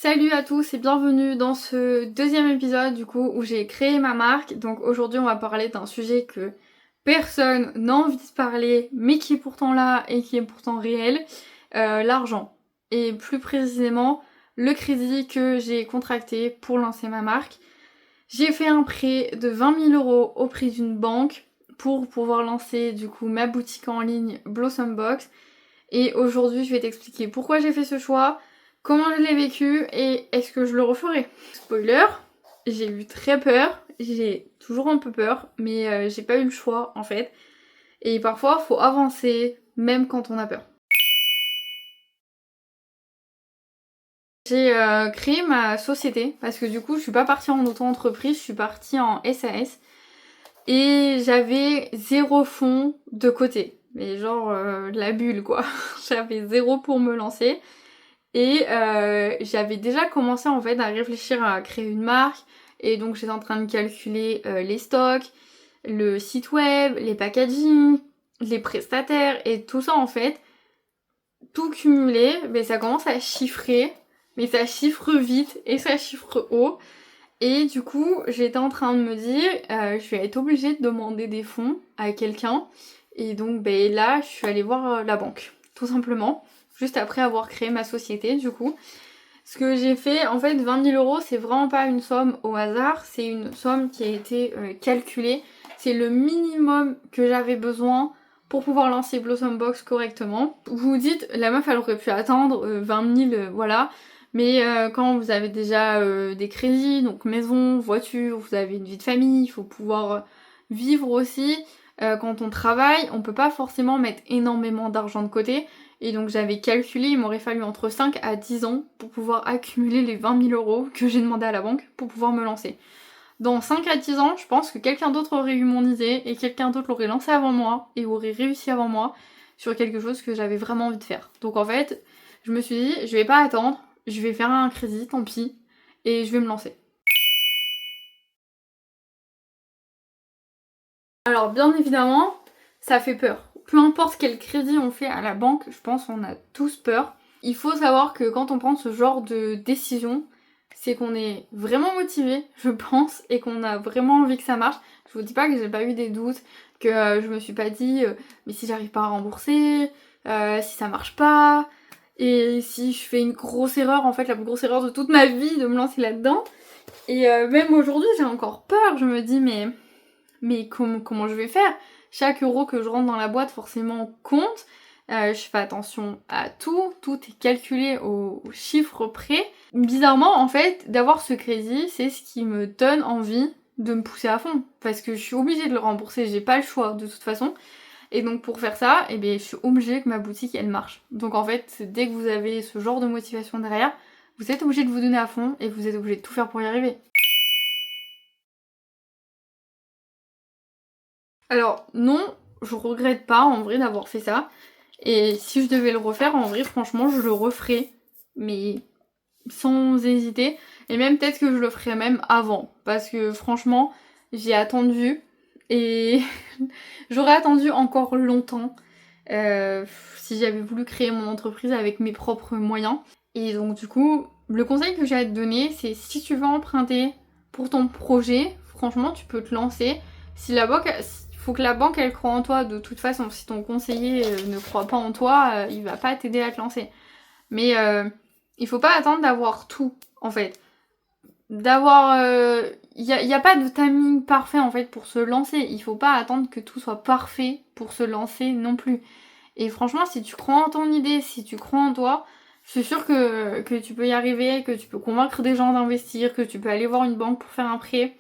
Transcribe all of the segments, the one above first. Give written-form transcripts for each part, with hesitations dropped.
Salut à tous et bienvenue dans ce deuxième épisode du coup où j'ai créé ma marque. Donc aujourd'hui on va parler d'un sujet que personne n'a envie de parler mais qui est pourtant là et qui est pourtant réel, l'argent. Et plus précisément le crédit que j'ai contracté pour lancer ma marque. J'ai fait un prêt de 20 000 € au prix d'une banque pour pouvoir lancer du coup ma boutique en ligne Blossom Box. Et aujourd'hui je vais t'expliquer pourquoi j'ai fait ce choix, comment je l'ai vécu et est-ce que je le referai. Spoiler, j'ai eu très peur, j'ai toujours un peu peur, mais j'ai pas eu le choix en fait. Et parfois faut avancer même quand on a peur. J'ai créé ma société parce que du coup je suis pas partie en auto-entreprise, je suis partie en SAS. Et j'avais 0 fonds de côté. Mais genre la bulle quoi. J'avais 0 pour me lancer. Et j'avais déjà commencé en fait à réfléchir à créer une marque. Et donc j'étais en train de calculer les stocks, le site web, les packaging, les prestataires et tout ça en fait. Tout cumulé, mais ça commence à chiffrer. Mais ça chiffre vite et ça chiffre haut. Et du coup, j'étais en train de me dire, je vais être obligée de demander des fonds à quelqu'un. Et donc là, je suis allée voir la banque, tout simplement. Juste après avoir créé ma société, du coup. Ce que j'ai fait, en fait, 20 000 €, c'est vraiment pas une somme au hasard. C'est une somme qui a été calculée. C'est le minimum que j'avais besoin pour pouvoir lancer Blossom Box correctement. Vous vous dites, la meuf, elle aurait pu attendre 20 000, voilà. Mais quand vous avez déjà des crédits, donc maison, voiture, vous avez une vie de famille, il faut pouvoir vivre aussi. Quand on travaille, on peut pas forcément mettre énormément d'argent de côté. Et donc j'avais calculé, il m'aurait fallu entre 5 à 10 ans pour pouvoir accumuler les 20 000 € que j'ai demandé à la banque pour pouvoir me lancer. Dans 5 à 10 ans, je pense que quelqu'un d'autre aurait eu mon idée et quelqu'un d'autre l'aurait lancé avant moi et aurait réussi avant moi sur quelque chose que j'avais vraiment envie de faire. Donc en fait, je me suis dit, je vais pas attendre, je vais faire un crédit, tant pis, et je vais me lancer. Alors bien évidemment, ça fait peur. Peu importe quel crédit on fait à la banque, je pense qu'on a tous peur. Il faut savoir que quand on prend ce genre de décision, c'est qu'on est vraiment motivé, je pense, et qu'on a vraiment envie que ça marche. Je vous dis pas que j'ai pas eu des doutes, que je me suis pas dit mais si j'arrive pas à rembourser, si ça marche pas, et si je fais une grosse erreur, en fait la plus grosse erreur de toute ma vie de me lancer là-dedans. Et même aujourd'hui j'ai encore peur, je me dis mais comment je vais faire? Chaque euro que je rentre dans la boîte forcément compte. Je fais attention à tout est calculé au chiffre près. Bizarrement, en fait, d'avoir ce crédit, c'est ce qui me donne envie de me pousser à fond. Parce que je suis obligée de le rembourser, j'ai pas le choix de toute façon. Et donc pour faire ça, je suis obligée que ma boutique elle marche. Donc en fait, dès que vous avez ce genre de motivation derrière, vous êtes obligé de vous donner à fond et vous êtes obligé de tout faire pour y arriver. Alors non, je regrette pas en vrai d'avoir fait ça. Et si je devais le refaire, en vrai, franchement, je le referais. Mais sans hésiter. Et même peut-être que je le ferais même avant. Parce que franchement, j'ai attendu. Et j'aurais attendu encore longtemps. Si j'avais voulu créer mon entreprise avec mes propres moyens. Et donc du coup, le conseil que j'ai à te donner, c'est si tu veux emprunter pour ton projet, franchement, tu peux te lancer. Si la banque, il faut que la banque elle croit en toi. De toute façon, si ton conseiller ne croit pas en toi, il va pas t'aider à te lancer. Mais il faut pas attendre d'avoir tout, en fait. D'avoir... y a pas de timing parfait, en fait, pour se lancer. Il faut pas attendre que tout soit parfait pour se lancer non plus. Et franchement, si tu crois en ton idée, si tu crois en toi, je suis sûre que tu peux y arriver, que tu peux convaincre des gens d'investir, que tu peux aller voir une banque pour faire un prêt.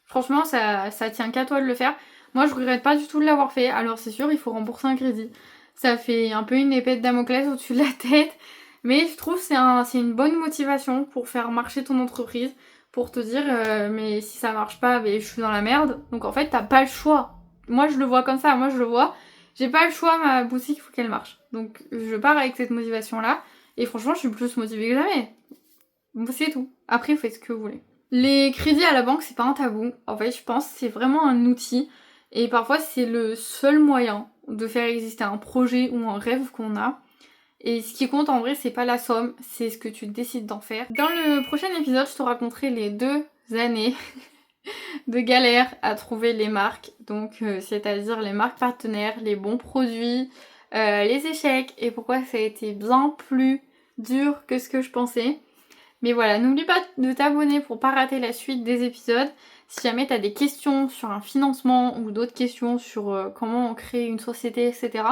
Franchement, ça tient qu'à toi de le faire. Moi, je regrette pas du tout de l'avoir fait. Alors, c'est sûr, il faut rembourser un crédit. Ça fait un peu une épée de Damoclès au-dessus de la tête. Mais je trouve que c'est une bonne motivation pour faire marcher ton entreprise. Pour te dire, mais si ça marche pas, je suis dans la merde. Donc, en fait, t'as pas le choix. Moi, je le vois comme ça. Moi, je le vois. J'ai pas le choix, ma boutique, il faut qu'elle marche. Donc, je pars avec cette motivation-là. Et franchement, je suis plus motivée que jamais. C'est tout. Après, vous faites ce que vous voulez. Les crédits à la banque, c'est pas un tabou. En fait, je pense que c'est vraiment un outil. Et parfois, c'est le seul moyen de faire exister un projet ou un rêve qu'on a. Et ce qui compte en vrai, c'est pas la somme, c'est ce que tu décides d'en faire. Dans le prochain épisode, je te raconterai les 2 années de galère à trouver les marques. Donc c'est-à-dire les marques partenaires, les bons produits, les échecs et pourquoi ça a été bien plus dur que ce que je pensais. Mais voilà, n'oublie pas de t'abonner pour pas rater la suite des épisodes. Si jamais tu as des questions sur un financement ou d'autres questions sur comment on crée une société, etc.,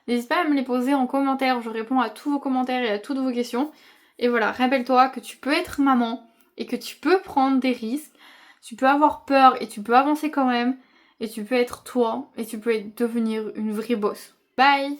n'hésite pas à me les poser en commentaire. Je réponds à tous vos commentaires et à toutes vos questions. Et voilà, rappelle-toi que tu peux être maman et que tu peux prendre des risques. Tu peux avoir peur et tu peux avancer quand même. Et tu peux être toi et tu peux devenir une vraie boss. Bye!